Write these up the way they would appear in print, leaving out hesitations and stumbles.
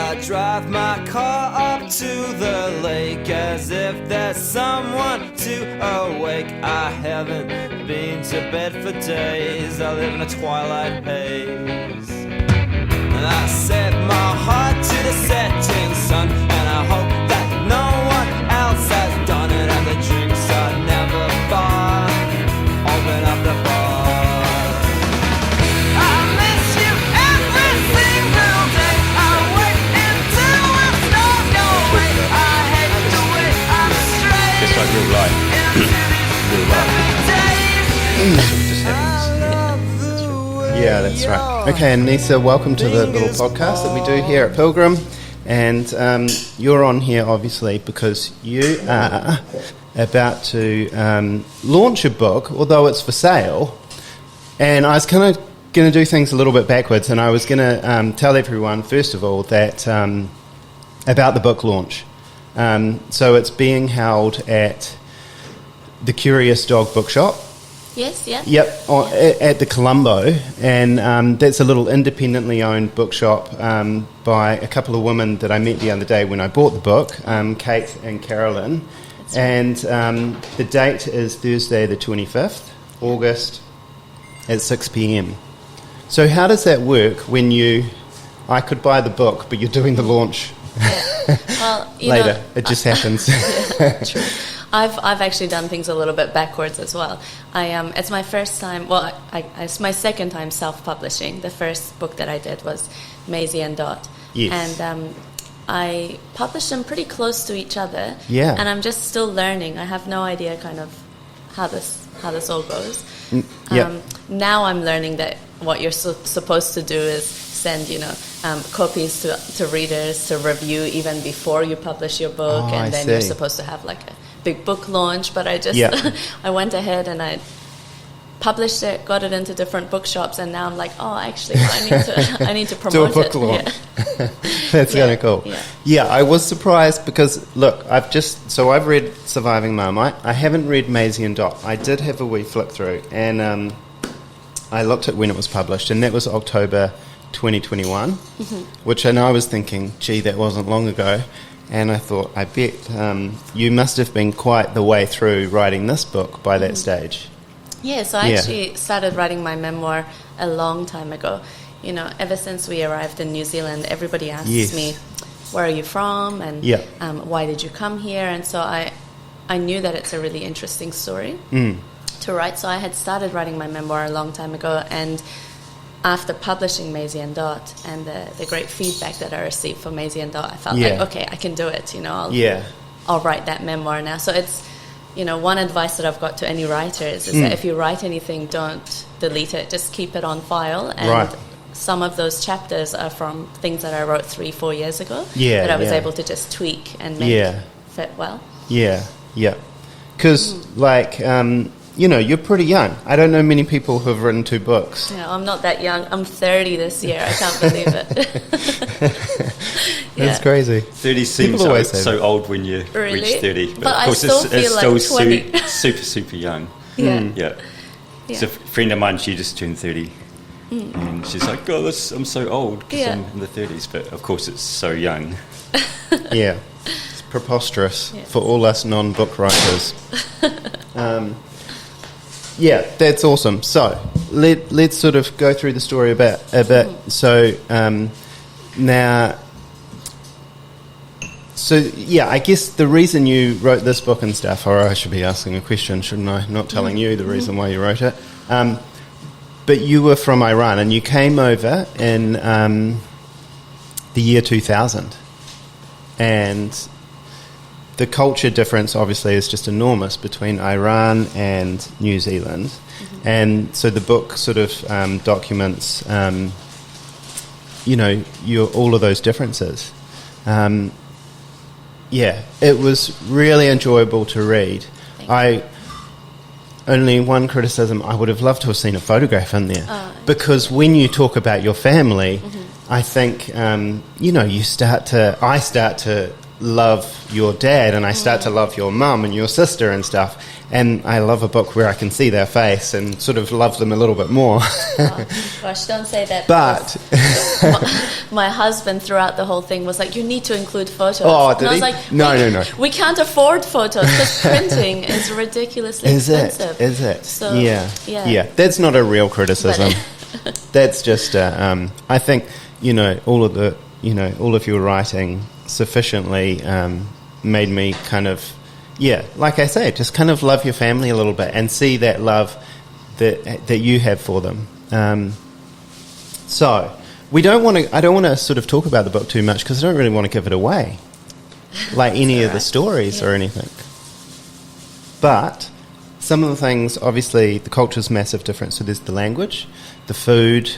I drive my car up to the lake as if there's someone to awake. I haven't been to bed for days, I live in a twilight haze. And I set my heart to the setting sun, and I hope that no one else has done it. And the drinks are never far, open up the bar. I miss you every single day. I wait until it's not your way. I hate the way I'm straight. Just like real life. Real life. Just happens. Yeah, that's right. Okay, Anisa, welcome to the little podcast that we do here at Pilgrim. And you're on here, obviously, because you are about to launch a book, although it's for sale. And I was kind of going to do things a little bit backwards, and I was going to tell everyone, first of all, that about the book launch. So it's being held at the Curious Dog Bookshop. Yes, yeah. Yep, at the Colombo, and that's a little independently owned bookshop by a couple of women that I met the other day when I bought the book, Kate and Carolyn. Right. And the date is Thursday the 25th, August at 6 p.m. So how does that work when I could buy the book, but you're doing the launch well, later? It just happens. Yeah, true. I've actually done things a little bit backwards as well. It's my first time. Well, it's my second time self-publishing. The first book that I did was Maisie and Dot. Yes. And I published them pretty close to each other. Yeah. And I'm just still learning. I have no idea kind of how this all goes. Yeah. Now I'm learning that what you're supposed to do is send copies to readers to review even before you publish your book, and then you're supposed to have like a big book launch. But I just I went ahead and I published it, got it into different bookshops, and now I'm like, oh, actually, I need to promote do a book launch. Yeah. That's kind of cool. Yeah, I was surprised because look, I've read Surviving Marmite. I haven't read Maisie and Dot. I did have a wee flick through, and I looked at when it was published, and that was October 2021, which I know I was thinking, gee, that wasn't long ago. And I thought, I bet you must have been quite the way through writing this book by that stage. Yeah, so I actually started writing my memoir a long time ago. Ever since we arrived in New Zealand, everybody asks me, where are you from? And why did you come here? And so I knew that it's a really interesting story to write. So I had started writing my memoir a long time ago, and after publishing Maisie and Dot and the great feedback that I received for Maisie and Dot, I felt like, okay, I can do it. I'll write that memoir now. So it's, one advice that I've got to any writers is that if you write anything, don't delete it. Just keep it on file. And some of those chapters are from things that I wrote 3-4 years ago that I was able to just tweak and make fit well. Yeah. Because, you're pretty young. I don't know many people who have written 2 books. Yeah, I'm not that young. I'm 30 this year. I can't believe it. That's crazy. 30 seems so old when you reach 30. But of course, it's still 20. super young. Yeah. There's a friend of mine, she just turned 30. And she's like, oh, I'm so old because I'm in the 30s. But, of course, it's so young. Yeah. It's preposterous for all us non-book writers. Yeah, that's awesome. So let's sort of go through the story a bit. So now, I guess the reason you wrote this book and stuff, or I should be asking a question, shouldn't I? Not telling you the reason why you wrote it. But you were from Iran and you came over in the year 2000, and the culture difference obviously is just enormous between Iran and New Zealand. And so the book sort of documents, all of those differences. It was really enjoyable to read. Only one criticism, I would have loved to have seen a photograph in there. Because when you talk about your family, I think, I start to love your dad and I start to love your mum and your sister and stuff, and I love a book where I can see their face and sort of love them a little bit more. Oh, gosh, don't say that. But my husband throughout the whole thing was like, you need to include photos. Oh, did and I was he? like, No. We can't afford photos because printing is ridiculously expensive. Is it? So, yeah. That's not a real criticism. That's just, I think, all of your writing sufficiently made me kind of, like I say, just kind of love your family a little bit and see that love that you have for them. So I don't want to sort of talk about the book too much because I don't really want to give it away, like any of the stories or anything. But some of the things, obviously, the culture's massive difference. So there's the language, the food,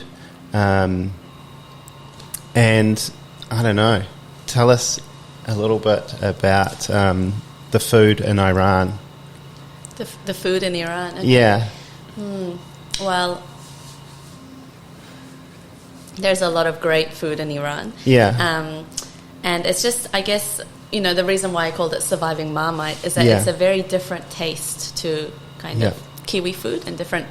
and I don't know. Tell us a little bit about the food in Iran. The food in Iran. Okay. Yeah. Well, there's a lot of great food in Iran. Yeah. And it's just, I guess, the reason why I called it Surviving Marmite is that it's a very different taste to kind of kiwi food and different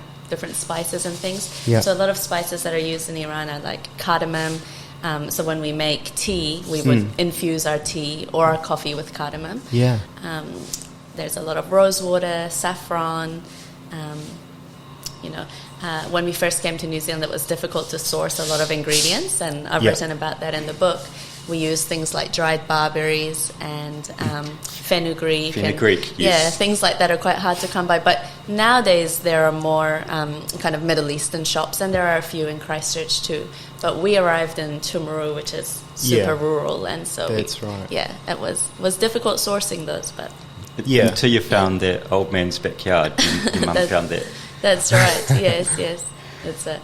spices and things. Yeah. So a lot of spices that are used in Iran are like cardamom. So when we make tea, we would infuse our tea or our coffee with cardamom. Yeah. There's a lot of rosewater, saffron. When we first came to New Zealand, it was difficult to source a lot of ingredients, and I've written about that in the book. We use things like dried barberries and fenugreek. Fenugreek, yes. Things like that are quite hard to come by. But nowadays there are more kind of Middle Eastern shops, and there are a few in Christchurch too. But we arrived in Timaru, which is super rural, and so that's right. Yeah, it was difficult sourcing those, but until you found that old man's backyard, and your mum found that. That's right. Yes. It's a.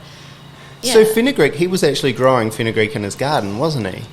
Yeah. So fenugreek, he was actually growing fenugreek in his garden, wasn't he?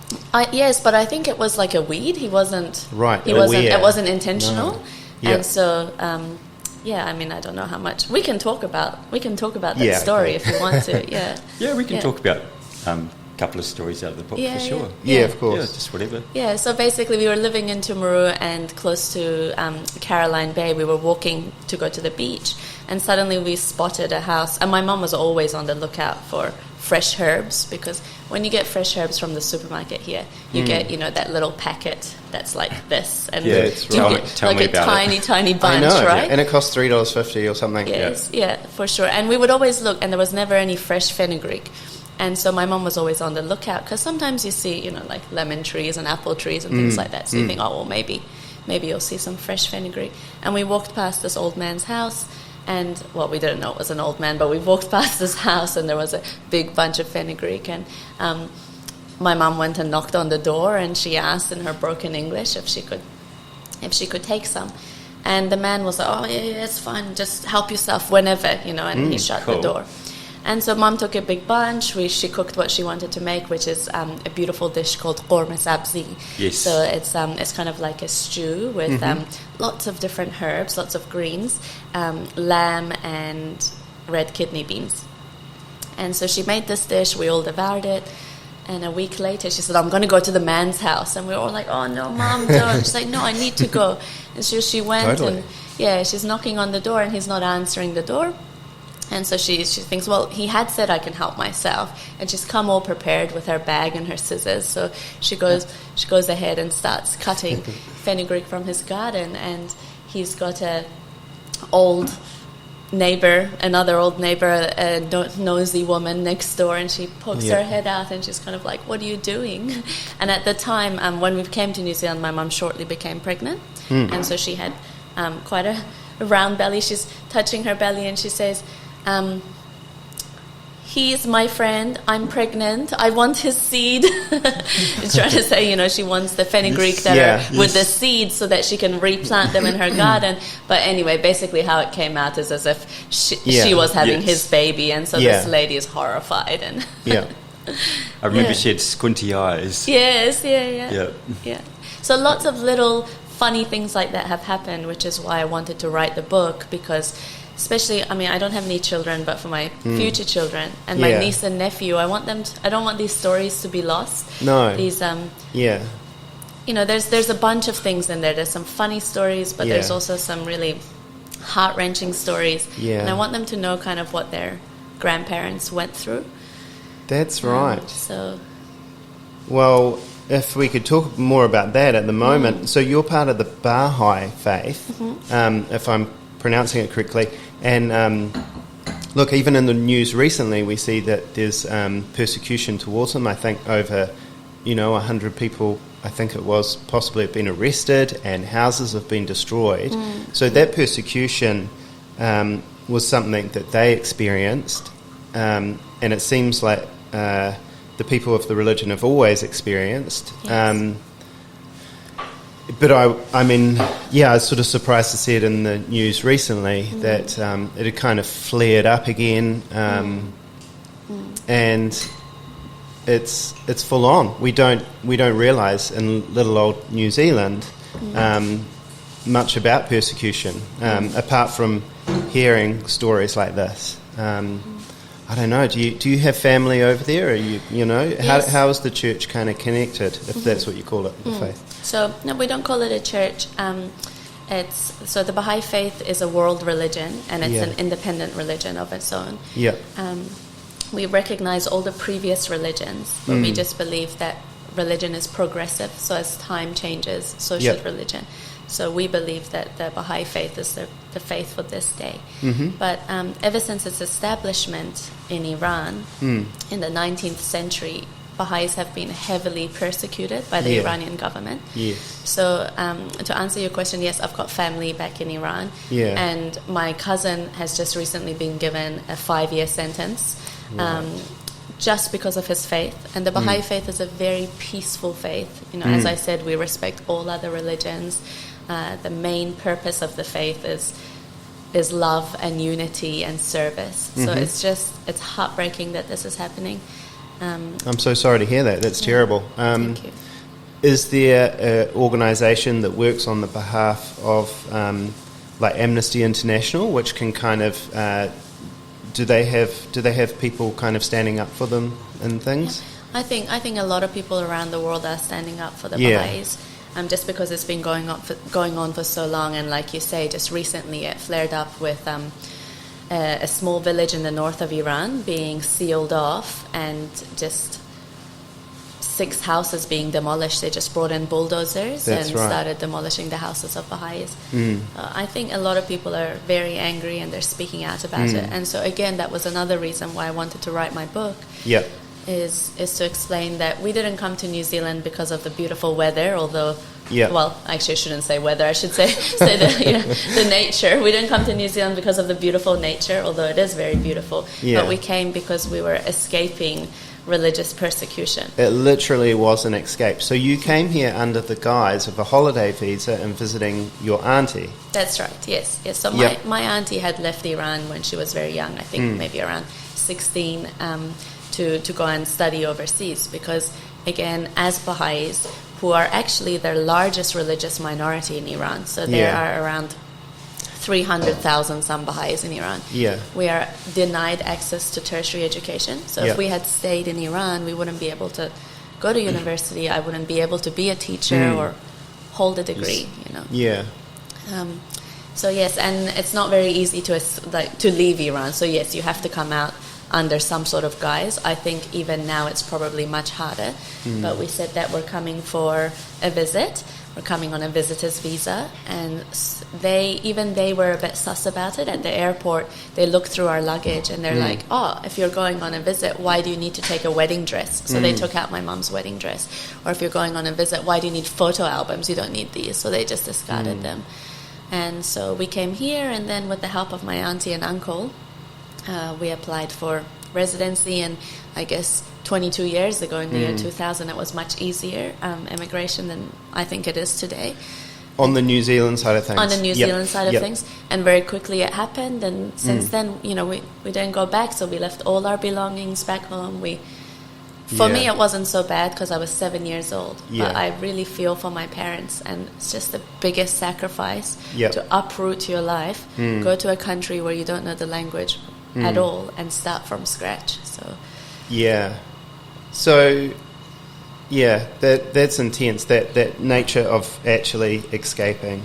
Yes, but I think it was like a weed. He wasn't. Right. It wasn't intentional, No. Yeah. and so. I mean, I don't know how much we can talk about that story if you want to. Yeah. Yeah, we can talk about a couple of stories out of the book for sure. Yeah, of course. Yeah, just whatever. Yeah, so basically we were living in Timaru and close to Caroline Bay. We were walking to go to the beach, and suddenly we spotted a house. And my mum was always on the lookout for fresh herbs, because when you get fresh herbs from the supermarket here, you get, that little packet that's like this. And you get like a tiny bunch, I know, right? And it costs $3.50 or something. Yes, yeah, for sure. And we would always look, and there was never any fresh fenugreek. And so my mum was always on the lookout, because sometimes you see, like lemon trees and apple trees and things like that. So you think, oh, well, maybe you'll see some fresh fenugreek. And we walked past this old man's house, and, well, we didn't know it was an old man, but we walked past this house, and there was a big bunch of fenugreek. And my mum went and knocked on the door, and she asked in her broken English if she could take some. And the man was like, oh, yeah, it's fine, just help yourself whenever, and he shut the door. And so Mum took a big bunch. She cooked what she wanted to make, which is a beautiful dish called qorma sabzi. Yes. So it's kind of like a stew with lots of different herbs, lots of greens, lamb and red kidney beans. And so she made this dish. We all devoured it. And a week later, she said, I'm going to go to the man's house. And we were all like, oh, no, Mum, don't. She's like, no, I need to go. And so she went, and she's knocking on the door, and he's not answering the door. And so she thinks, well, he had said I can help myself, and she's come all prepared with her bag and her scissors. So she goes ahead and starts cutting fenugreek from his garden, and he's got another old neighbor, a nosy woman next door, and she pokes her head out, and she's kind of like, what are you doing? And at the time, when we came to New Zealand, my mum shortly became pregnant, and so she had quite a round belly. She's touching her belly, and she says, he's my friend, I'm pregnant, I want his seed. She's trying to say, she wants the fenugreek with the seeds so that she can replant them in her garden. But anyway, basically how it came out is as if she was having his baby, and so this lady is horrified. And I remember she had squinty eyes. Yes, yeah. So lots of little funny things like that have happened, which is why I wanted to write the book, because especially, I don't have any children, but for my future children and my niece and nephew, I don't want these stories to be lost. No. These there's a bunch of things in there. There's some funny stories, but there's also some really heart-wrenching stories. Yeah. And I want them to know kind of what their grandparents went through. That's right. So, well, if we could talk more about that at the moment. So you're part of the Bahá'í faith, if I'm pronouncing it correctly. And look, even in the news recently, we see that there's persecution towards them. I think over, 100 people, I think it was, possibly have been arrested and houses have been destroyed. So that persecution was something that they experienced. And it seems like the people of the religion have always experienced. Yes. But I mean, I was sort of surprised to see it in the news recently that it had kind of flared up again, and it's full on. We don't realise in little old New Zealand much about persecution, apart from hearing stories like this. I don't know. Do you have family over there? Are Yes. How is the church kind of connected, if that's what you call it, the faith? So no, we don't call it a church. So the Baha'i faith is a world religion, and it's an independent religion of its own. Yeah. We recognize all the previous religions, but we just believe that religion is progressive. So as time changes, so should religion. So we believe that the Baha'i faith is the faith for this day. But ever since its establishment in Iran in the 19th century, Baha'is have been heavily persecuted by the Iranian government. Yes. So to answer your question, yes, I've got family back in Iran. Yeah. And my cousin has just recently been given a 5-year sentence just because of his faith. And the Baha'i faith is a very peaceful faith. As I said, we respect all other religions. The main purpose of the faith is love and unity and service. So it's heartbreaking that this is happening. I'm so sorry to hear that. That's terrible. Thank you. Is there an organisation that works on the behalf of like Amnesty International, which can kind of do they have people kind of standing up for them and things? I think a lot of people around the world are standing up for the Baha'is. Just because it's been going on for so long, and like you say, just recently it flared up with a small village in the north of Iran being sealed off, and just 6 houses being demolished. They just brought in bulldozers started demolishing the houses of Baha'is. I think a lot of people are very angry and they're speaking out about it. And so again, that was another reason why I wanted to write my book. Yep. Is to explain that we didn't come to New Zealand because of the beautiful weather, although, well, actually I shouldn't say weather, I should say the nature. We didn't come to New Zealand because of the beautiful nature, although it is very beautiful, but we came because we were escaping religious persecution. It literally was an escape. So you came here under the guise of a holiday visa and visiting your auntie. That's right, yes. So my auntie had left Iran when she was very young, I think maybe around 16, to go and study overseas, because again, as Baha'is, who are actually the largest religious minority in Iran, so there are around 300,000 some Baha'is in Iran. We are denied access to tertiary education. So if we had stayed in Iran, we wouldn't be able to go to university. I wouldn't be able to be a teacher or hold a degree. So yes, and it's not very easy to leave Iran. So yes, you have to come out under some sort of guise. I think even now it's probably much harder. But we said that we're coming for a visit. We're coming on a visitor's visa, and they were a bit sus about it. At the airport, they looked through our luggage and they're like, oh, if you're going on a visit, why do you need to take a wedding dress? So they took out my mom's wedding dress. Or if you're going on a visit, why do you need photo albums? You don't need these. So they just discarded them. And so we came here, and then with the help of my auntie and uncle, we applied for residency, and I guess 22 years ago in the year 2000 it was much easier immigration than I think it is today. On the New Zealand side of things. On the New Zealand side of things. And very quickly it happened, and since then, we didn't go back, so we left all our belongings back home. For me it wasn't so bad because I was 7 years old, but I really feel for my parents, and it's just the biggest sacrifice to uproot your life, go to a country where you don't know the language at all and start from scratch. So that's intense, that nature of actually escaping.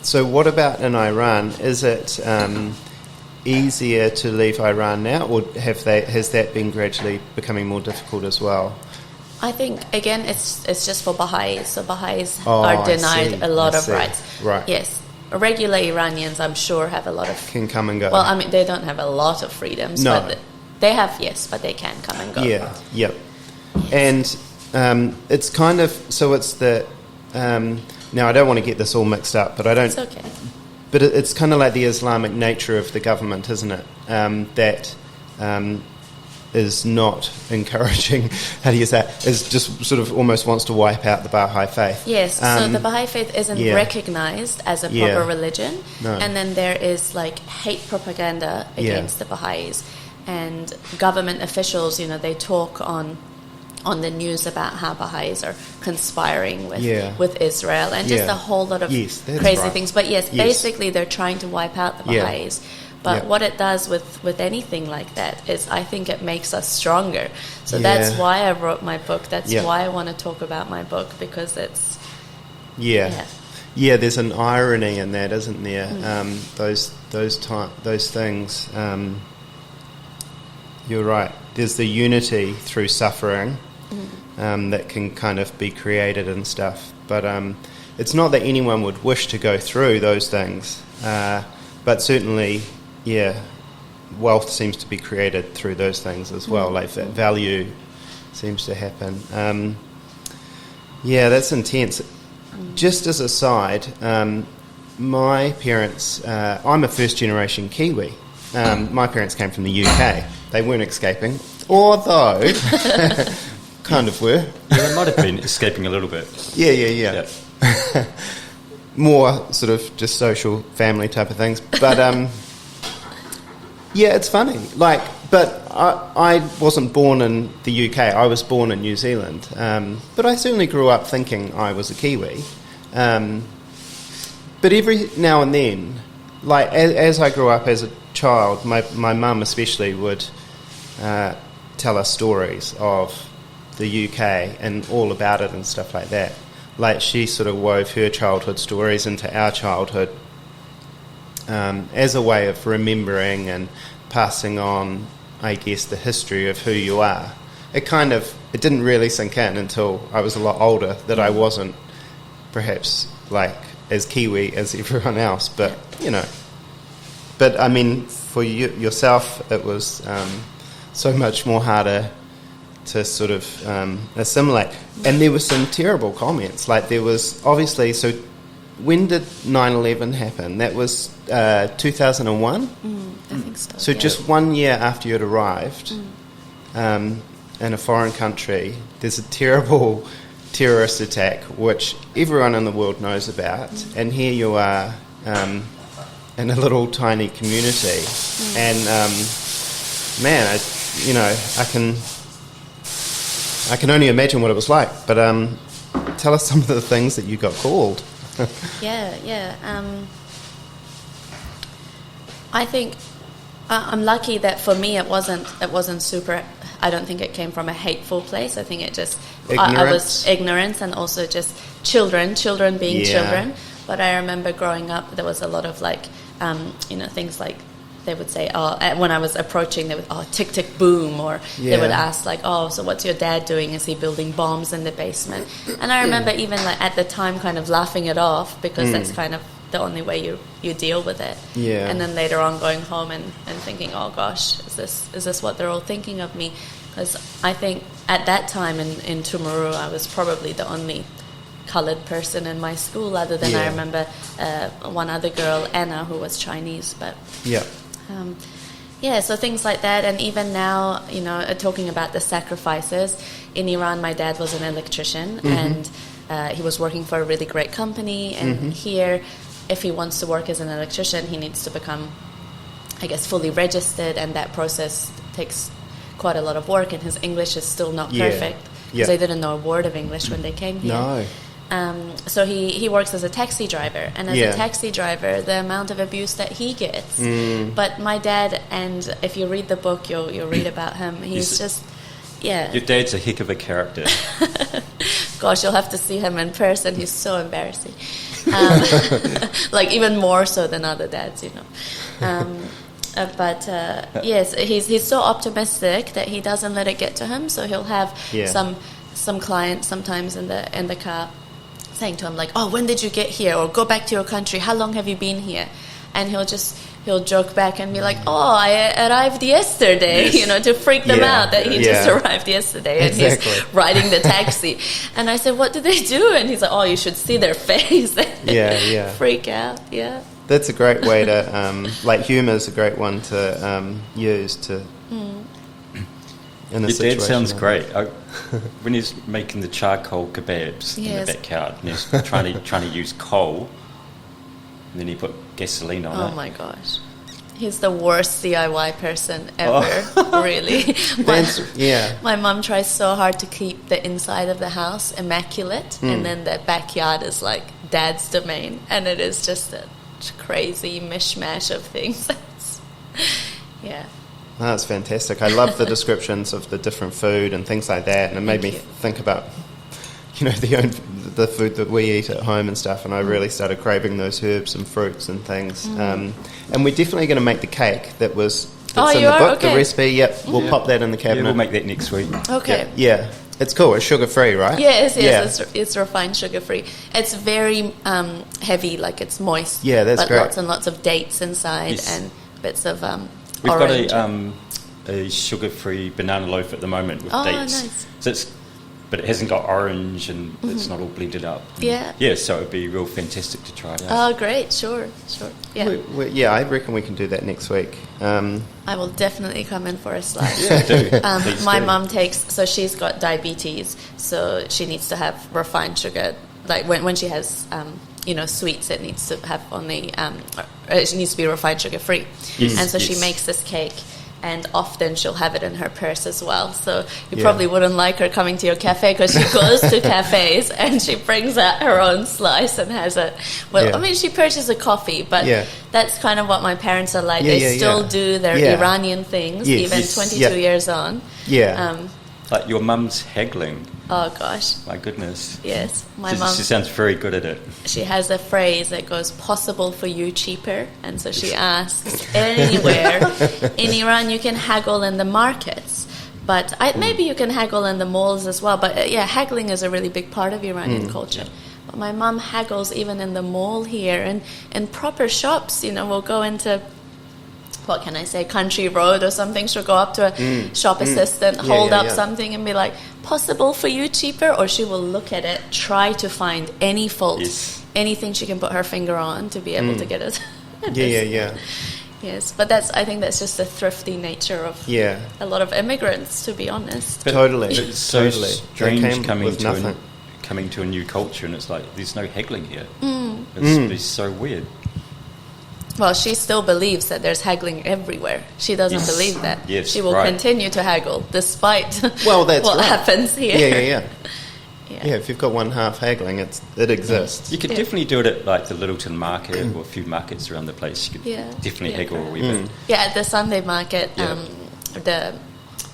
So what about in Iran? Is it easier to leave Iran now, or has that been gradually becoming more difficult as well? I think, again, it's just for Bahá'ís. So Bahá'ís are denied a lot of rights. Right. Yes. Regular Iranians, I'm sure, have a lot of... Can come and go. Well, I mean, they don't have a lot of freedoms. No. But they have, yes, but they can come and go. Yeah, yep. Yes. And it's kind of... So it's the... now, I don't want to get this all mixed up, but I don't... It's okay. But it's kind of like the Islamic nature of the government, isn't it? That... is not encouraging, how do you say it, is just sort of almost wants to wipe out the Baha'i faith. Yes, so the Baha'i faith isn't recognized as a proper religion, No. and then there is like hate propaganda against the Baha'is, and government officials, they talk on the news about how Baha'is are conspiring with Israel, and just a whole lot of crazy things. But basically they're trying to wipe out the Baha'is. But what it does with anything like that is I think it makes us stronger. So that's why I wrote my book. That's why I want to talk about my book, because it's... Yeah, there's an irony in that, isn't there? Those things... you're right. There's the unity through suffering that can kind of be created and stuff. But it's not that anyone would wish to go through those things. But certainly... wealth seems to be created through those things as well. Like that value seems to happen. That's intense. Just as a side, my parents, I'm a first generation Kiwi. My parents came from the UK. They weren't escaping, although kind of were. Yeah, they might have been escaping a little bit. Yeah. More sort of just social family type of things. But it's funny. But I wasn't born in the UK. I was born in New Zealand. But I certainly grew up thinking I was a Kiwi. But every now and then, as I grew up as a child, my mum especially would tell us stories of the UK and all about it and stuff like that. She sort of wove her childhood stories into our childhood as a way of remembering and passing on, I guess, the history of who you are. It didn't really sink in until I was a lot older that I wasn't perhaps as Kiwi as everyone else, but But I mean, for yourself, it was so much more harder to sort of assimilate. And there were some terrible comments. There was obviously, so when did 9/11 happen? That was 2001? I think so. So just 1 year after you'd arrived in a foreign country, there's a terrible terrorist attack, which everyone in the world knows about. And here you are in a little tiny community. And, man, I can only imagine what it was like, but tell us some of the things that you got called. I think I'm lucky that for me it wasn't super. I don't think it came from a hateful place. I think it just I was ignorance and also just children being children. But I remember growing up, there was a lot of things like. They would say, when I was approaching, they would, tick, tick, boom. Or they would ask, so what's your dad doing? Is he building bombs in the basement? And I remember even at the time kind of laughing it off because that's kind of the only way you deal with it. Yeah. And then later on going home and thinking, oh gosh, is this what they're all thinking of me? Because I think at that time in Tumaru, I was probably the only coloured person in my school other than I remember one other girl, Anna, who was Chinese. But so things like that. And even now, talking about the sacrifices, in Iran my dad was an electrician and he was working for a really great company, and here if he wants to work as an electrician he needs to become, I guess, fully registered, and that process takes quite a lot of work, and his English is still not perfect because they didn't know a word of English when they came here. No. So he works as a taxi driver, and as a taxi driver, the amount of abuse that he gets. But my dad, and if you read the book, you'll read about him. He's Yeah. Your dad's a heck of a character. Gosh, you'll have to see him in person. He's so embarrassing. Like even more so than other dads, But yes, he's so optimistic that he doesn't let it get to him. So he'll have some clients sometimes in the car saying to him like, "Oh, when did you get here?" Or "Go back to your country. How long have you been here?" And he'll joke back and be like, "Oh, I arrived yesterday," to freak them out that he just arrived yesterday and he's riding the taxi. And I said, "What do they do?" And he's like, "Oh, you should see their face." Freak out. Yeah. That's a great way to, humour is a great one to use to. Your dad sounds great. When he's making the charcoal kebabs in the backyard, and he's trying to use coal, and then he put gasoline on it. Oh my gosh. He's the worst DIY person ever, really. My mum tries so hard to keep the inside of the house immaculate, and then the backyard is like dad's domain, and it is just a crazy mishmash of things. Yeah. Oh, that's fantastic. I love the descriptions of the different food and things like that, and it made me think about, the food that we eat at home and stuff, and I really started craving those herbs and fruits and things. And we're definitely going to make the cake that's in the book, the recipe. Yep, we'll pop that in the cabinet. Yeah, we'll make that next week. Okay. Yeah. It's cool. It's sugar-free, right? Yes. It's refined sugar-free. It's very heavy, like it's moist. Yeah, that's great. But lots and lots of dates inside and bits of We've orange. got a sugar-free banana loaf at the moment with dates. Nice. So but it hasn't got orange and it's not all blended up. Yeah. Yeah, so it would be real fantastic to try it out. Oh, great. Sure. Yeah. I reckon we can do that next week. I will definitely come in for a slice. Yeah, do. My mum so she's got diabetes, so she needs to have refined sugar. Like when she has, sweets, it needs to have only, it needs to be refined sugar free. Yes, and so she makes this cake, and often she'll have it in her purse as well. So you probably wouldn't like her coming to your cafe because she goes to cafes and she brings out her own slice and has it. Well, I mean, she purchases a coffee, but that's kind of what my parents are like. They still do their Iranian things, even 22 years on. Yeah. Like your mum's haggling. Oh, gosh. My goodness. Yes. My mum. She sounds very good at it. She has a phrase that goes, "Possible for you cheaper." And so she asks, anywhere in Iran you can haggle in the markets. But maybe you can haggle in the malls as well. But haggling is a really big part of Iranian culture. But my mum haggles even in the mall here. And in proper shops, we'll go into... what can I say, Country Road or something. She'll go up to a shop assistant, hold up something and be like, "Possible for you cheaper?" Or she will look at it, try to find any fault, anything she can put her finger on to be able to get it. Yes, but I think that's just the thrifty nature of a lot of immigrants, to be honest. But totally. It's so strange coming to a new culture, and it's like, there's no haggling here. It's so weird. Well, she still believes that there's haggling everywhere. She doesn't believe that. Yes, she will continue to haggle despite what happens here. Yeah, if you've got one half haggling, it exists. You could definitely do it at like the Littleton Market or a few markets around the place. You could definitely haggle a wee bit. Yeah, at the Sunday market, the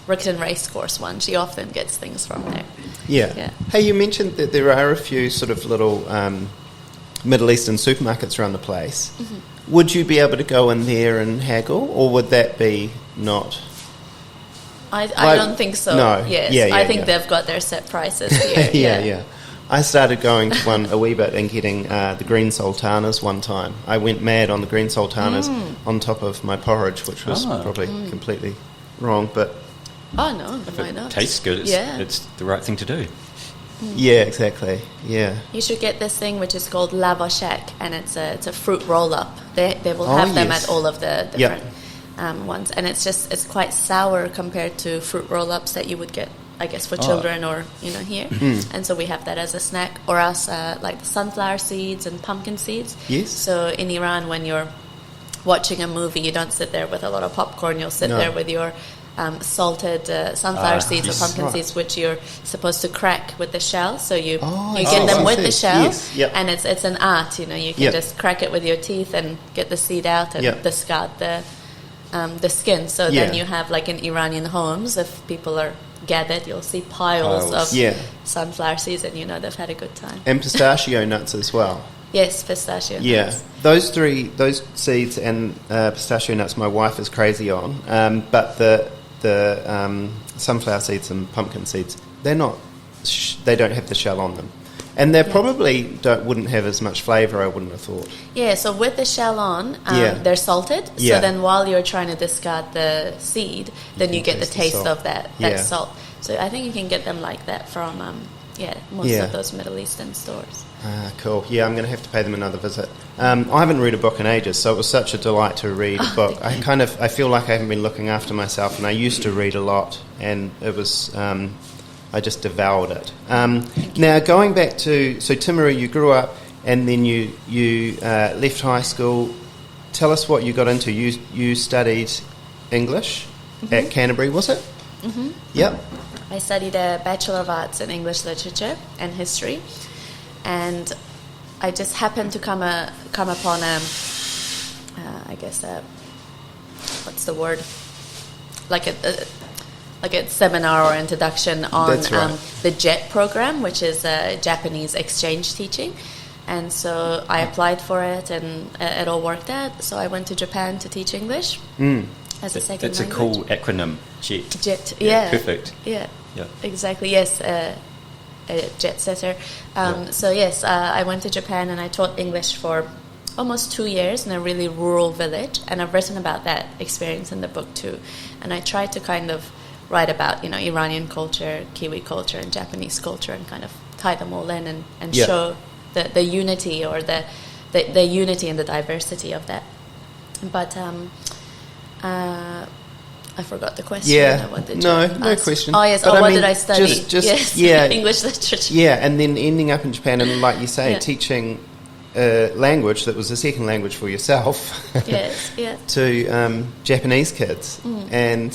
Rixon Racecourse one, she often gets things from there. Yeah. Hey, you mentioned that there are a few sort of little Middle Eastern supermarkets around the place. Would you be able to go in there and haggle, or would that be not? I don't think so. No. Yes. I think they've got their set prices here. I started going to one a wee bit and getting the green sultanas one time. I went mad on the green sultanas on top of my porridge, which was probably completely wrong. But if it tastes good, it's the right thing to do. Yeah, exactly. Yeah. You should get this thing which is called lavashak, and it's a fruit roll up. They will have them at all of the different ones, and it's quite sour compared to fruit roll ups that you would get, I guess, for children or here. And so we have that as a snack, or else like sunflower seeds and pumpkin seeds. Yes. So in Iran, when you're watching a movie, you don't sit there with a lot of popcorn. You'll sit there with your salted sunflower seeds or pumpkin seeds, which you're supposed to crack with the shell. So you get them with the shell, and it's an art. You can just crack it with your teeth and get the seed out and discard the the skin. So then you have, like in Iranian homes, if people are gathered, you'll see piles of sunflower seeds, and they've had a good time. And pistachio nuts as well. Yes, pistachio nuts. Those seeds and pistachio nuts my wife is crazy on, but the sunflower seeds and pumpkin seeds, they don't have the shell on them. And they probably wouldn't have as much flavour, I wouldn't have thought. Yeah, so with the shell on, they're salted. Yeah. So then while you're trying to discard the seed, then you get the taste of that salt. So I think you can get them like that from most of those Middle Eastern stores. Cool. Yeah, I'm going to have to pay them another visit. I haven't read a book in ages, so it was such a delight to read a book. I feel like I haven't been looking after myself, and I used to read a lot, and it was... I just devoured it. Now, going back to... So, Timaru, you grew up and then you left high school. Tell us what you got into. You studied English at Canterbury, was it? Mm-hmm. Yep. I studied a Bachelor of Arts in English Literature and History. And I just happened to come upon what's the word? Like a seminar or introduction on the JET program, which is Japanese exchange teaching. And so I applied for it, and it all worked out. So I went to Japan to teach English as a second language. That's a cool acronym, JET. JET, yeah. Perfect. Yeah, exactly, yes. A jet setter. So yes, I went to Japan and I taught English for almost 2 years in a really rural village. And I've written about that experience in the book too. And I tried to kind of write about, Iranian culture, Kiwi culture, and Japanese culture, and kind of tie them all in and show the unity or the unity and the diversity of that. But I forgot the question. Yeah, no question. Oh yes. But what did I study? Just English literature. Yeah, and then ending up in Japan, and like you say, teaching a language that was a second language for yourself. Yes. Yeah. To Japanese kids and.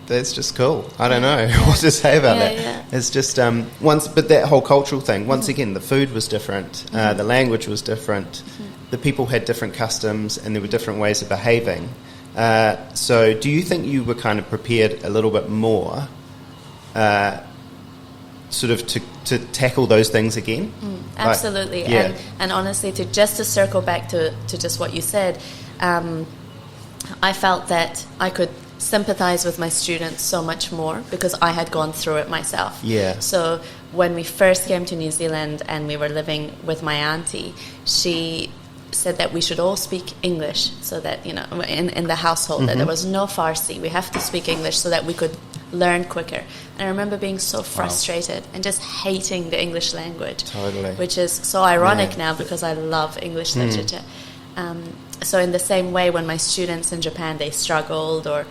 That's just cool. I don't know what to say about that. Yeah. It's just but that whole cultural thing. Once again, the food was different, the language was different, the people had different customs, and there were different ways of behaving. So, do you think you were kind of prepared a little bit more, sort of to tackle those things again? Absolutely. Like, and honestly, to circle back to just what you said, I felt that I could sympathize with my students so much more because I had gone through it myself. Yeah. So when we first came to New Zealand and we were living with my auntie, she said that we should all speak English so that, in the household, that there was no Farsi. We have to speak English so that we could learn quicker. And I remember being so frustrated and just hating the English language. Totally. Which is so ironic now because I love English literature. So in the same way, when my students in Japan, they struggled or,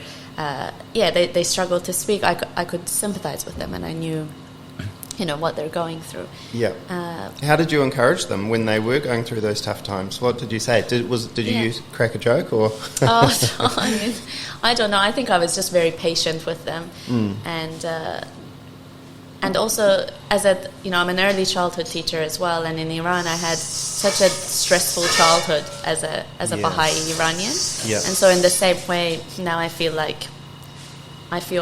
they struggled to speak, I could sympathize with them, and I knew, what they're going through. Yeah. How did you encourage them when they were going through those tough times? What did you say? Did you crack a joke or? I don't know. I think I was just very patient with them, and also, I'm an early childhood teacher as well, and in Iran I had such a stressful childhood as a Bahá'í Iranian. Yeah. And so in the same way, now I feel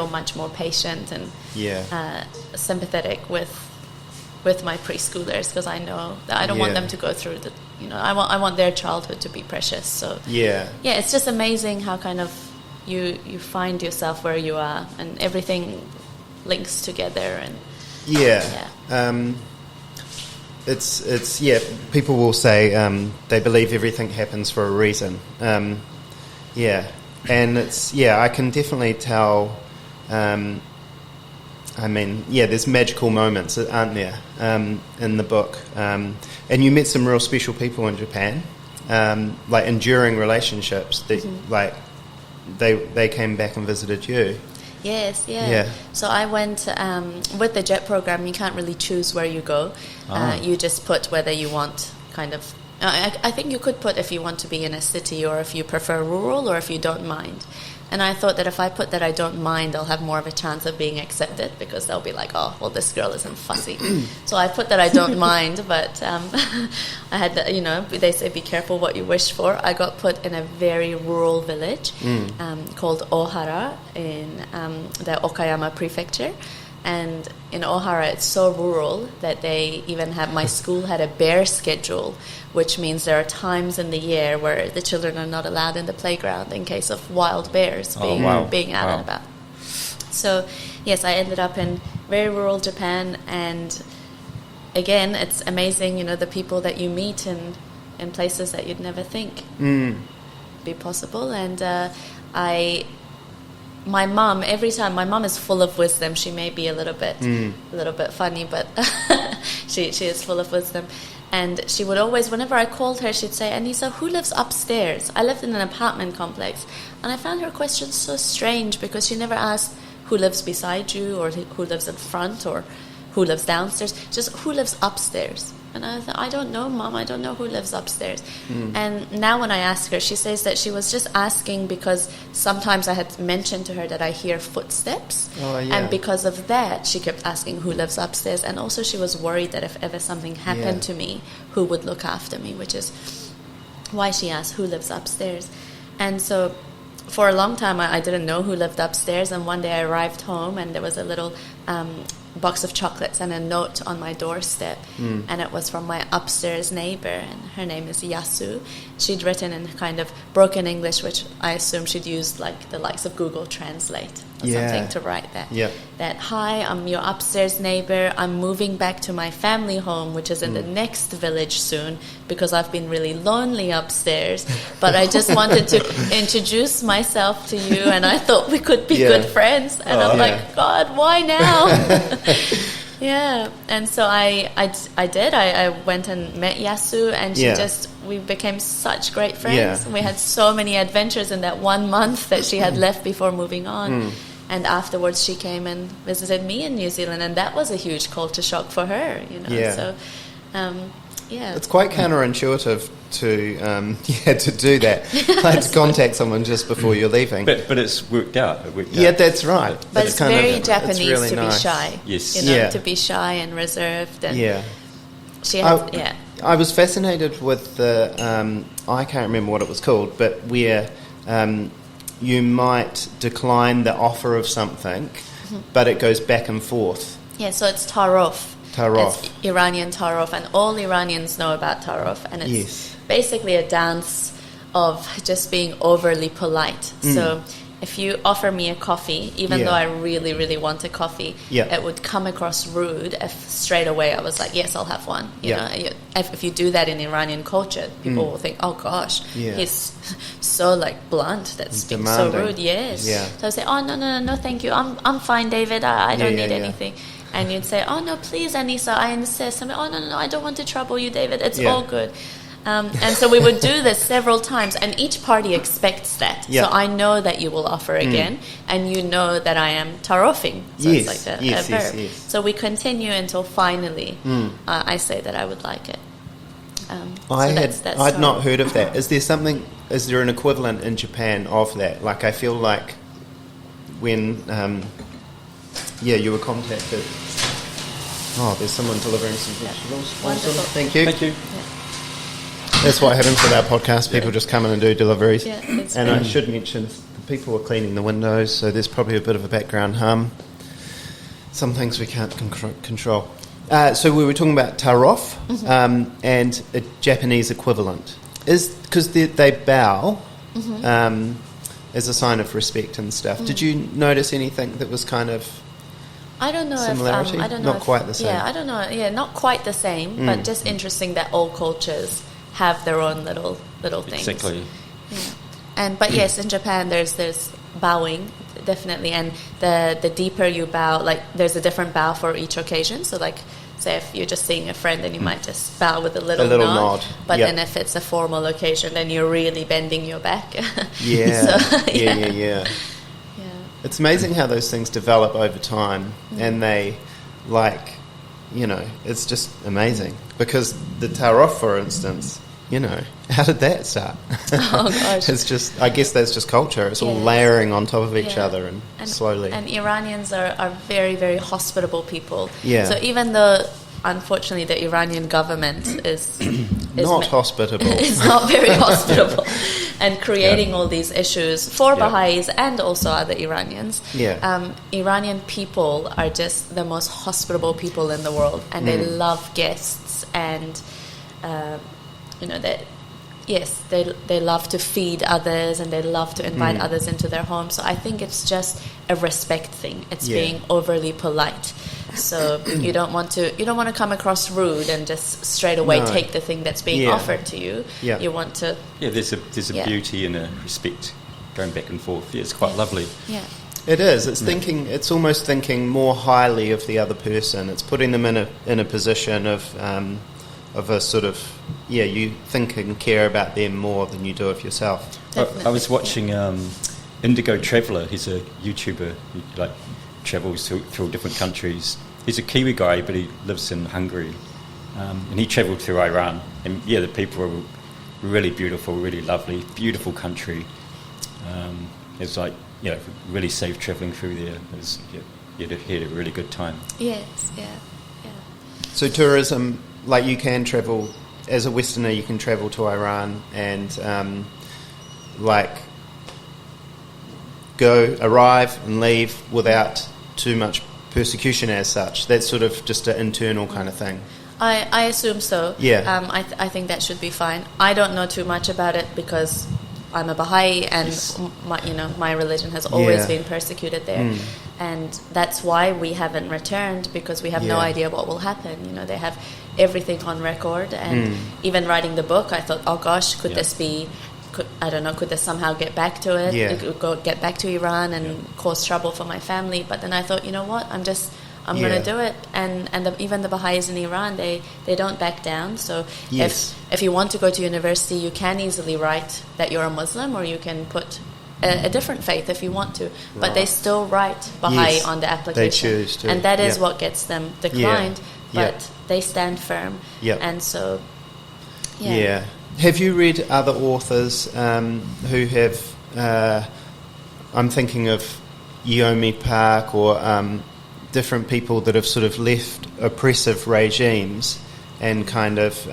much more patient and sympathetic with my preschoolers, because I know that I don't want them to go through I want their childhood to be precious. So it's just amazing how kind of you find yourself where you are, and everything links together. And it's people will say they believe everything happens for a reason. And it's I can definitely tell. There's magical moments, aren't there, in the book, and you met some real special people in Japan, like enduring relationships that like they came back and visited you. Yes, yeah. So I went with the JET program. You can't really choose where you go. You just put whether you want kind of. I think you could put if you want to be in a city, or if you prefer rural, or if you don't mind. And I thought that if I put that I don't mind, I'll have more of a chance of being accepted, because they'll be like, oh, well, this girl isn't fussy. So I put that I don't mind, but I had, they say be careful what you wish for. I got put in a very rural village called Ohara in the Okayama prefecture. And in Ohara, it's so rural that they even have, my school had a bear schedule, which means there are times in the year where the children are not allowed in the playground in case of wild bears being out and about. So, yes, I ended up in very rural Japan, and again, it's amazing, the people that you meet in places that you'd never think be possible. And my mum, every time, my mum is full of wisdom. She may be a little bit funny, but she is full of wisdom. And she would always, whenever I called her, she'd say, Anisa, who lives upstairs? I lived in an apartment complex. And I found her question so strange, because she never asked who lives beside you, or who lives in front, or who lives downstairs. Just who lives upstairs. And I thought, I don't know, Mom. I don't know who lives upstairs. And now when I ask her, she says that she was just asking because sometimes I had mentioned to her that I hear footsteps. Oh, yeah. And because of that, she kept asking who lives upstairs. And also she was worried that if ever something happened to me, who would look after me, which is why she asked who lives upstairs. And so for a long time, I didn't know who lived upstairs. And one day I arrived home, and there was a little box of chocolates and a note on my doorstep, and it was from my upstairs neighbor, and her name is Yasu. She'd written in kind of broken English, which I assume she'd used like the likes of Google Translate or something to write that. That, hi, I'm your upstairs neighbor. I'm moving back to my family home, which is in the next village soon, because I've been really lonely upstairs. But I just wanted to introduce myself to you, and I thought we could be good friends. And I'm like, God, why now? Yeah, and so I did. I went and met Yasu, and we became such great friends. We had so many adventures in that 1 month that she had left before moving on. And afterwards she came and visited me in New Zealand, and that was a huge culture shock for her, So, it's quite counterintuitive to do that. Like to contact someone just before you're leaving. But it's worked out. Yeah, that's right. But it's very Japanese really to nice. be shy. Yes. To be shy and reserved. And she had, I was fascinated with the, I can't remember what it was called, but where you might decline the offer of something, but it goes back and forth. Yeah, so it's tarof. It's Iranian tarof, and all Iranians know about tarof, and it's basically a dance of just being overly polite. So if you offer me a coffee, even though I really, really want a coffee, it would come across rude if straight away I was like, yes, I'll have one. You know, if you do that in Iranian culture, people will think, oh gosh, he's so like blunt, that's being so rude. So I say, oh no, thank you, I'm fine, David, I don't need anything. And you'd say, oh no, please, Anisa, I insist. I'm like, oh no, I don't want to trouble you, David, it's all good. And so we would do this several times, and each party expects that. So I know that you will offer again, and you know that I am tarofing. So it's like a verb. So we continue until finally I say that I would like it. I'd not heard of that. Is there an equivalent in Japan of that? Like, I feel like when you were contacted. Oh, there's someone delivering some vegetables. Wonderful. Thank you. Thank you. That's what happens with our podcast. People just come in and do deliveries. And I should mention, the people are cleaning the windows, so there's probably a bit of a background hum. Some things we can't control. So we were talking about tarof and a Japanese equivalent. Because they bow as a sign of respect and stuff. Did you notice anything that was kind of... I don't know similarity? I don't know not quite the same. Yeah, I don't know. Yeah, not quite the same, but just interesting that all cultures have their own little things. Exactly. Yeah. But yes, in Japan there's bowing, definitely, and the deeper you bow, like there's a different bow for each occasion. So like, say if you're just seeing a friend, then you might just bow with a little nod. But then if it's a formal occasion, then you're really bending your back. Yeah. It's amazing how those things develop over time, and they, it's just amazing. Because the tarof, for instance, you know, how did that start? Oh gosh. It's just, I guess that's just culture. It's all layering on top of each other and slowly. And Iranians are very, very hospitable people. Yeah. So even though, unfortunately, the Iranian government is not hospitable. It's not very hospitable, and creating all these issues for Bahá'ís and also other Iranians. Yeah. Iranian people are just the most hospitable people in the world, and they love guests, and you know that. Yes, they love to feed others, and they love to invite others into their home. So I think it's just a respect thing. It's being overly polite. So you don't want to come across rude and just straight away take the thing that's being offered to you. Yeah. You want to. Yeah, there's a beauty and a respect going back and forth. Yeah, it's quite lovely. Yeah. It is. It's thinking. It's almost thinking more highly of the other person. It's putting them in a position of a sort of you think and care about them more than you do of yourself. I was watching Indigo Traveller. He's a YouTuber who travels through different countries. He's a Kiwi guy, but he lives in Hungary, and he travelled through Iran. And the people are really beautiful, really lovely, beautiful country. It's really safe travelling through there. You had a really good time. Yes, yeah. So tourism, like you can travel as a Westerner, you can travel to Iran and arrive and leave without too much persecution as such. That's sort of just an internal kind of thing. I assume so. Yeah. I think that should be fine. I don't know too much about it because I'm a Baha'i, and my religion has always been persecuted there, and that's why we haven't returned, because we have no idea what will happen. You know, they have everything on record, and even writing the book, I thought, oh gosh, could this be? Could this somehow get back to it? Get back to Iran and cause trouble for my family? But then I thought, you know what? I'm going to do it. And even the Bahá'ís in Iran, they don't back down. So if you want to go to university, you can easily write that you're a Muslim, or you can put a different faith if you want to. But they still write Baha'i on the application. They choose to. And that is what gets them declined. But they stand firm. And so, yeah. Have you read other authors who have... I'm thinking of Yeomi Park or... different people that have sort of left oppressive regimes and kind of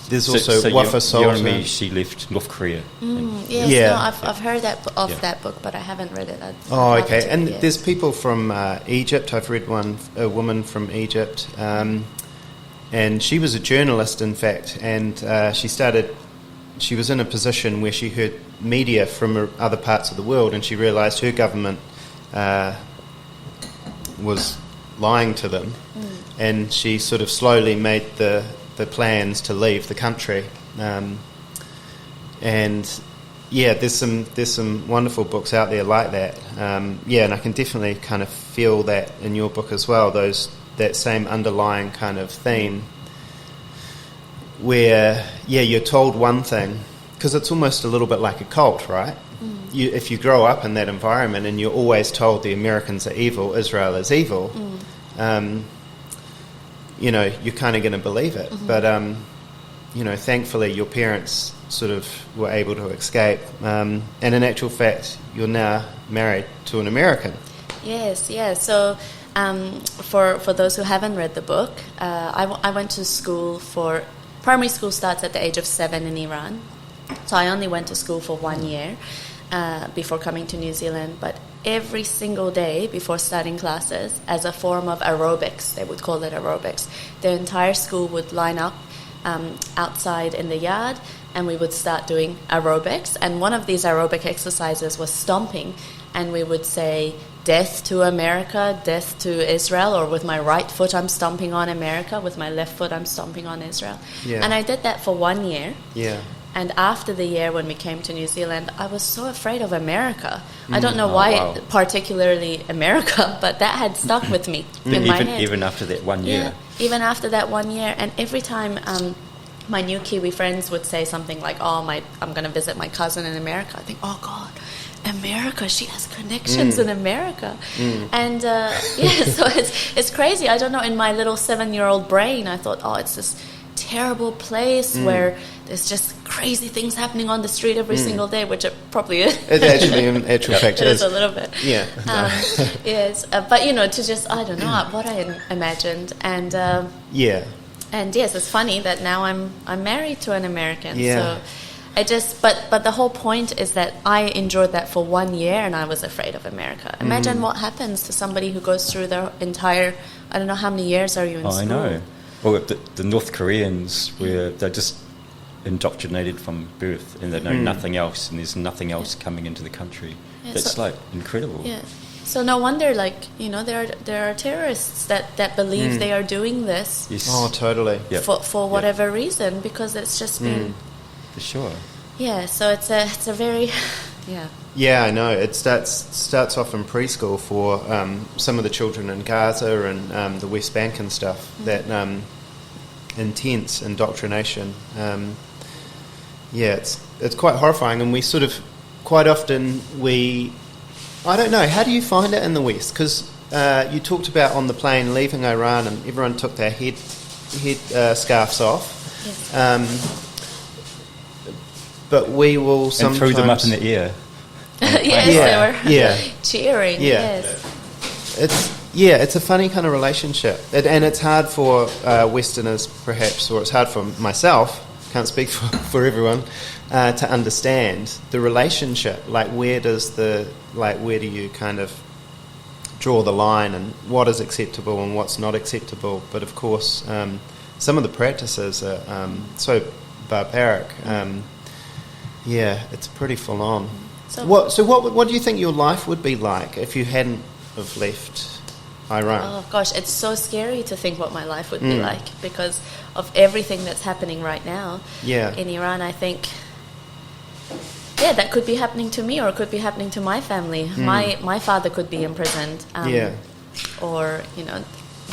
there's also Wafa Sultan. She left North Korea. I've heard that that book, but I haven't read it. Okay. And there's people from Egypt. I've read a woman from Egypt, and she was a journalist, in fact, and she was in a position where she heard media from other parts of the world, and she realised her government was lying to them, and she sort of slowly made the plans to leave the country. There's some wonderful books out there like that. And I can definitely kind of feel that in your book as well. That same underlying kind of theme, where you're told one thing, because it's almost a little bit like a cult, right? If you grow up in that environment and you're always told the Americans are evil, Israel is evil, you're kind of going to believe it. But, thankfully your parents sort of were able to escape. And in actual fact, you're now married to an American. Yes. So for those who haven't read the book, I went to school primary school starts at the age of 7 in Iran. So I only went to school for 1 year. Before coming to New Zealand, but every single day before starting classes, as a form of aerobics, they would call it aerobics, the entire school would line up outside in the yard, and we would start doing aerobics. And one of these aerobic exercises was stomping, and we would say, death to America, death to Israel, or with my right foot I'm stomping on America, with my left foot I'm stomping on Israel. And I did that for 1 year. And after the year when we came to New Zealand, I was so afraid of America. I don't know why, particularly America, but that had stuck with me in my head. Even after that 1 year? Yeah, even after that 1 year. And every time my new Kiwi friends would say something like, I'm going to visit my cousin in America, I think, oh, God, America, she has connections in America. And, so it's crazy. I don't know, in my little 7-year-old brain, I thought, it's this terrible place where there's just crazy things happening on the street every single day, which it probably is. It actually, in actual fact, it is a little bit. Yeah. Yes, but to just, I don't know what I imagined, and and yes, it's funny that now I'm married to an American. Yeah. So I just, but the whole point is that I enjoyed that for 1 year, and I was afraid of America. Imagine what happens to somebody who goes through their entire, I don't know how many years are you in school? I know. Well, the North Koreans, they're just indoctrinated from birth, and they know nothing else, and there's nothing else coming into the country. Yeah, That's incredible. Yeah. So no wonder, there are terrorists that believe they are doing this. Yes. Oh, totally. Yep. For whatever reason, because it's just been. For sure. Yeah. So it's a very, yeah. Yeah, I know. It starts off in preschool for some of the children in Gaza and the West Bank and stuff. That intense indoctrination. It's quite horrifying, and we sort of quite often I don't know. How do you find it in the West? Because you talked about on the plane leaving Iran, and everyone took their head scarves off. Yes. But we will sometimes... And threw them up in the air. Yes, they were cheering. Yeah. Yes. It's a funny kind of relationship. And it's hard for Westerners, perhaps, or it's hard for myself, can't speak for everyone, to understand the relationship. Where do you kind of draw the line, and what is acceptable and what's not acceptable? But of course, some of the practices are so barbaric. It's pretty full on. So what do you think your life would be like if you hadn't have left Iran? Oh gosh, it's so scary to think what my life would be like because of everything that's happening right now in Iran. I think that could be happening to me, or it could be happening to my family. My father could be imprisoned. Or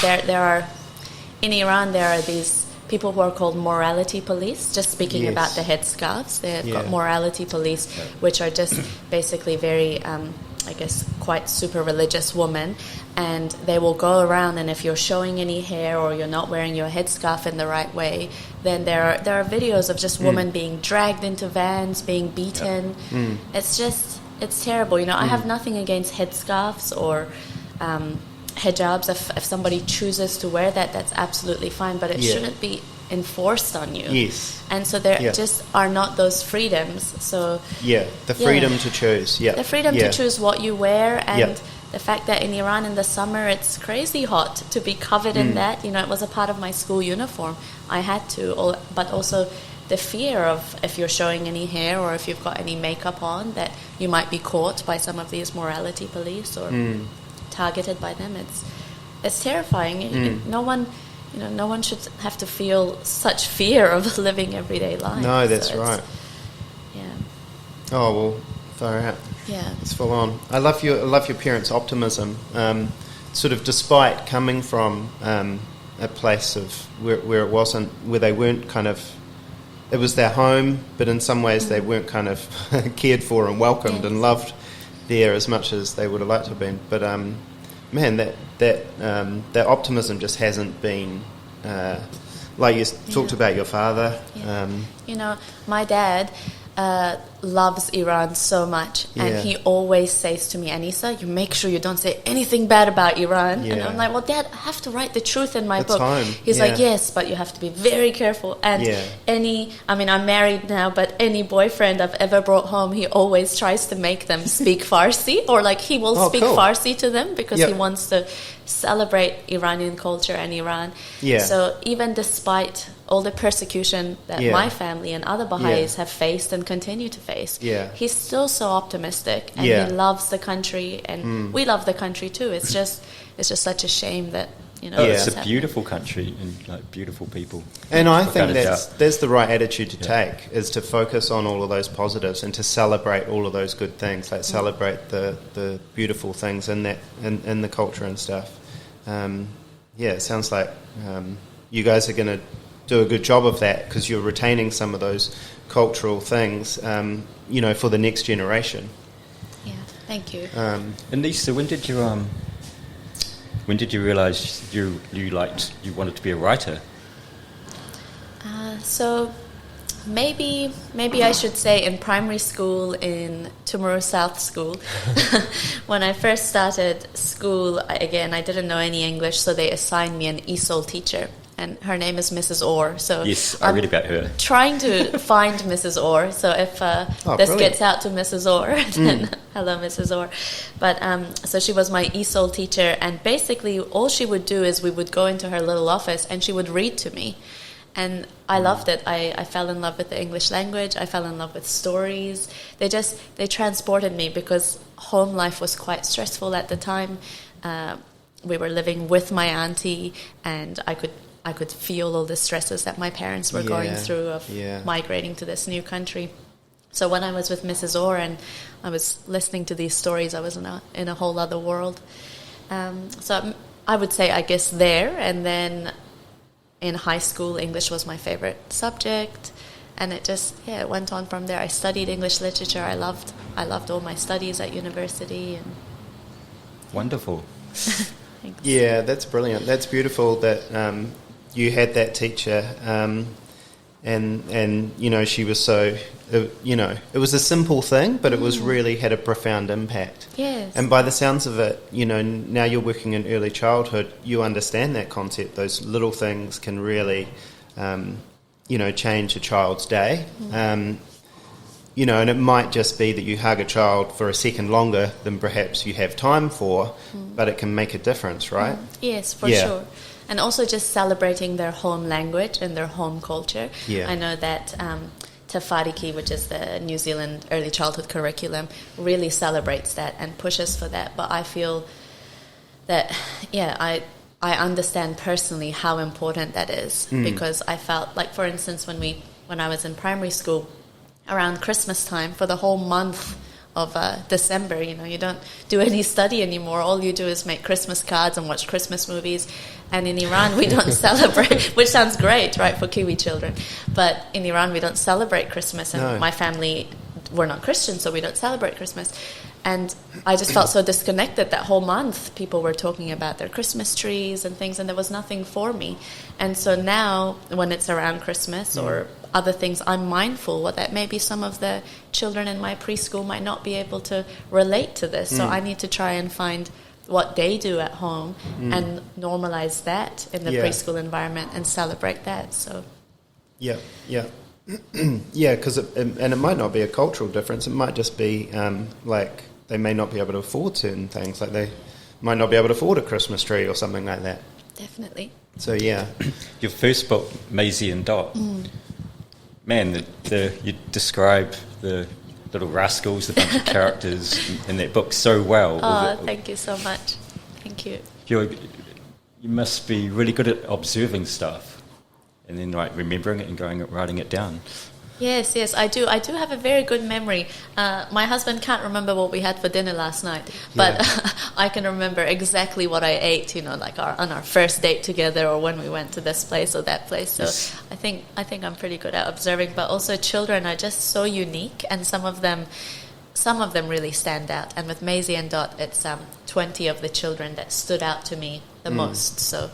there are in Iran there are these people who are called morality police. Just speaking about the headscarves, they've got morality police, which are just basically very, quite super religious women, and they will go around, and if you're showing any hair or you're not wearing your headscarf in the right way, then there are videos of just women being dragged into vans, being beaten. It's terrible. I have nothing against headscarves or hijabs. If somebody chooses to wear that, that's absolutely fine, but it shouldn't be enforced on you. Yes. And so there just are not those freedoms. So the freedom to choose. The freedom to choose what you wear, and the fact that in Iran in the summer it's crazy hot to be covered in that. It was a part of my school uniform. I had to, but also the fear of if you're showing any hair or if you've got any makeup on, that you might be caught by some of these morality police or targeted by them. It's terrifying. No one should have to feel such fear of living everyday life. No, that's right. Oh well, far out. Yeah, it's full on. I love your parents' optimism. Sort of despite coming from a place of where they weren't kind of. It was their home, but in some ways they weren't kind of cared for and welcomed and loved there as much as they would have liked to have been. But man, that optimism just hasn't been like you talked about your father. My dad loves Iran so much, and he always says to me, Anisa, you make sure you don't say anything bad about Iran. And I'm like, well, Dad, I have to write the truth in my book. Home. He's like, yes, but you have to be very careful. And I'm married now, but any boyfriend I've ever brought home, he always tries to make them speak Farsi, or he will speak Farsi to them because he wants to celebrate Iranian culture and Iran. So even despite all the persecution that my family and other Bahá'ís have faced and continue to face, he's still so optimistic, and he loves the country, and we love the country too. It's just such a shame that it's a beautiful country and beautiful people. And I think that's the right attitude to take, is to focus on all of those positives and to celebrate all of those good things, celebrate the beautiful things in that in the culture and stuff. It sounds like you guys are going to do a good job of that, because you're retaining some of those cultural things, for the next generation. Yeah, thank you. And Lisa, when did you realise you wanted to be a writer? So maybe I should say in primary school in Tumuru South School. When I first started school, I didn't know any English, so they assigned me an ESOL teacher. And her name is Mrs. Orr. So yes, I read about her. Trying to find Mrs. Orr. So if this gets out to Mrs. Orr, then hello, Mrs. Orr. But so she was my ESOL teacher, and basically all she would do is we would go into her little office and she would read to me. And I loved it. I fell in love with the English language. I fell in love with stories. They transported me because home life was quite stressful at the time. We were living with my auntie, and I could feel all the stresses that my parents were going through of migrating to this new country. So when I was with Mrs. Orr and I was listening to these stories, I was in a whole other world. So I would say, I guess, there. And then in high school, English was my favorite subject. And it just, it went on from there. I studied English literature. I loved all my studies at university. And wonderful. Thanks. Yeah, that's brilliant. That's beautiful that you had that teacher, and you know, she was so, you know, it was a simple thing, but it was really had a profound impact. Yes. And by the sounds of it, you know, now you're working in early childhood, you understand that concept. Those little things can really, you know, change a child's day. You know, and it might just be that you hug a child for a second longer than perhaps you have time for, but it can make a difference, right? Yes, for sure. And also just celebrating their home language and their home culture. Yeah. I know that Te Whāriki, which is the New Zealand early childhood curriculum, really celebrates that and pushes for that. But I feel that, I understand personally how important that is, because I felt like, for instance, when I was in primary school, around Christmas time, for the whole month of December, you know, you don't do any study anymore. All you do is make Christmas cards and watch Christmas movies. And in Iran, we don't celebrate, which sounds great, right, for Kiwi children. But in Iran, we don't celebrate Christmas. And my family, we're not Christian, so we don't celebrate Christmas. And I just felt so disconnected that whole month. People were talking about their Christmas trees and things, and there was nothing for me. And so now, when it's around Christmas or other things, I'm mindful that maybe some of the children in my preschool might not be able to relate to this. So I need to try and find what they do at home and normalize that in the preschool environment and celebrate that. So yeah, because it might not be a cultural difference. It might just be like they may not be able to afford certain things, like they might not be able to afford a Christmas tree or something like that. Definitely. So yeah, your first book, Maisie and Dot. Man, you describe the little rascals, the bunch of characters in that book so well. Oh, thank you so much. Thank you. You must be really good at observing stuff and then remembering it and writing it down. Yes, I do. I do have a very good memory. My husband can't remember what we had for dinner last night, but I can remember exactly what I ate, you know, like on our first date together or when we went to this place or that place. So I think I'm pretty good at observing, but also children are just so unique, and some of them really stand out. And with Maisie and Dot, it's 20 of the children that stood out to me the most. So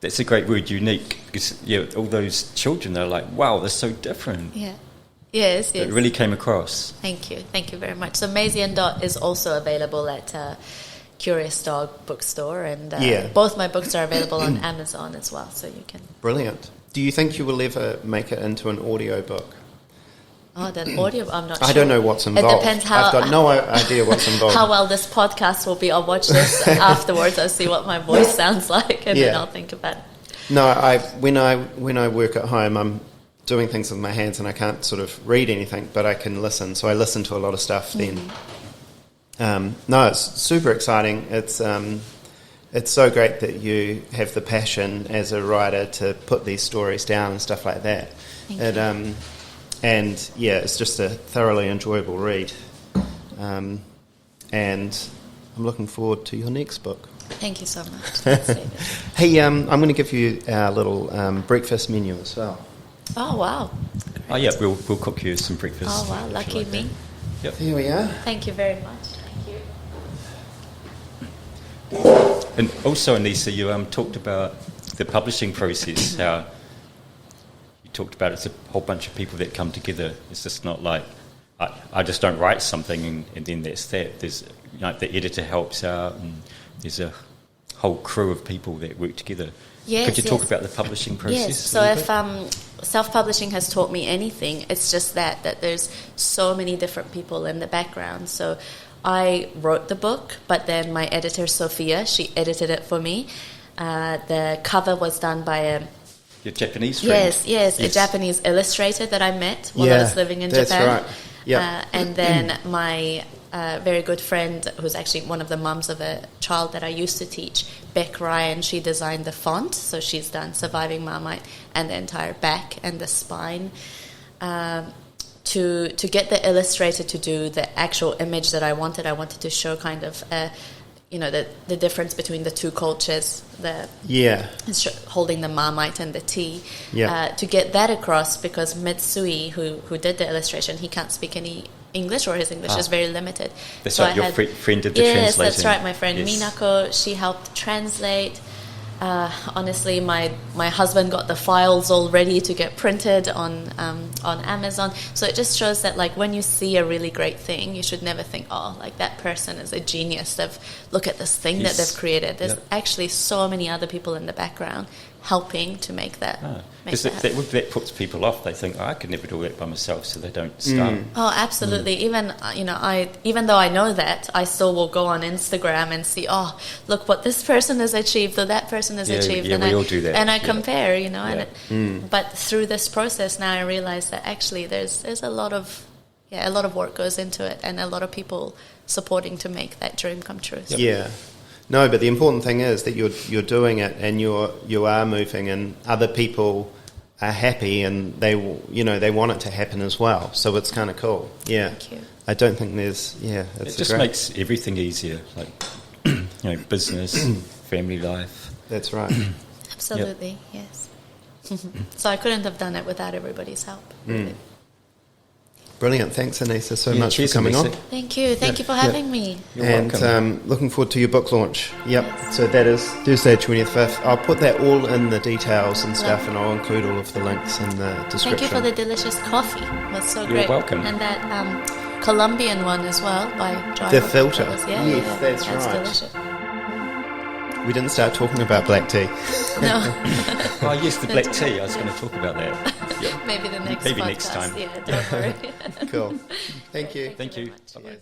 that's a great word, unique, because all those children, they're like, wow, they're so different. Yeah. Yes. It really came across. Thank you very much. So Maisie and Dot is also available at Curious Dog bookstore, and both my books are available on Amazon as well, so you can. Brilliant. Do you think you will ever make it into an audio book? Oh, that audio, I'm not sure. I don't know what's involved. It depends how... I've got no idea what's involved. How well this podcast will be. I'll watch this afterwards. I'll see what my voice sounds like, and then I'll think about it. No, when I work at home, I'm doing things with my hands and I can't sort of read anything, but I can listen. So I listen to a lot of stuff then. No, it's super exciting. It's so great that you have the passion as a writer to put these stories down and stuff like that. Thank you. And it's just a thoroughly enjoyable read. And I'm looking forward to your next book. Thank you so much. Hey, I'm going to give you our little breakfast menu as well. Oh, wow. Great. Oh, yeah, we'll cook you some breakfast. Oh, wow, lucky me. Yep. Here we are. Thank you very much. Thank you. And also, Anisa, you talked about the publishing process, how talked about, it's a whole bunch of people that come together. It's just not like I just don't write something and then that's that. There's the editor helps out, and there's a whole crew of people that work together. Yes, Could you talk about the publishing process? Yes. So if self-publishing has taught me anything, it's just that there's so many different people in the background. So I wrote the book, but then my editor Sophia, she edited it for me. The cover was done by your Japanese friend. Yes, a Japanese illustrator that I met while I was living in Japan. That's right. Yeah. And then my very good friend, who's actually one of the mums of a child that I used to teach, Beck Ryan, she designed the font. So she's done Surviving Marmite and the entire back and the spine. To get the illustrator to do the actual image that I wanted to show kind of the difference between the two cultures, holding the Marmite and the tea, to get that across, because Mitsui, who did the illustration, he can't speak any English, or his English is very limited. That's so right, your friend did the translating. Yes, that's right, my friend Minako, she helped translate. Honestly, my husband got the files all ready to get printed on Amazon. So it just shows that, like, when you see a really great thing, you should never think, that person is a genius. Look at this thing that they've created. There's actually so many other people in the background helping to make that. That puts people off. They think, I could never do it by myself, so they don't start. Oh, absolutely. Even even though I know that, I still will go on Instagram and see, look what this person has achieved, or that person has achieved. Yeah, we all do that. And I compare, but through this process now I realize that actually there's a lot of work goes into it, and a lot of people supporting to make that dream come true. So. Yeah. No, but the important thing is that you're doing it, and you are moving, and other people are happy, and they want it to happen as well. So it's kind of cool. Yeah. Thank you. I don't think there's it just makes everything easier, like business, family life. That's right. Absolutely, yes. So I couldn't have done it without everybody's help. Really. Brilliant. Thanks, Anisa, so much for coming on. Thank you. Thank you for having me. You're welcome. And looking forward to your book launch. Yep. Yes. So that is Thursday, 25th. I'll put that all in the details and stuff, and I'll include all of the links in the description. Thank you for the delicious coffee. It was so great. You're welcome. And that Colombian one as well by Dry The Book. filter. Yes, that's right. Delicious. We didn't start talking about black tea. No. Oh, yes, the black tea. I was going to talk about that. Yep. Maybe the next Maybe podcast. next time. Yeah, don't worry. Cool. Thank you. Thank you. Bye-bye.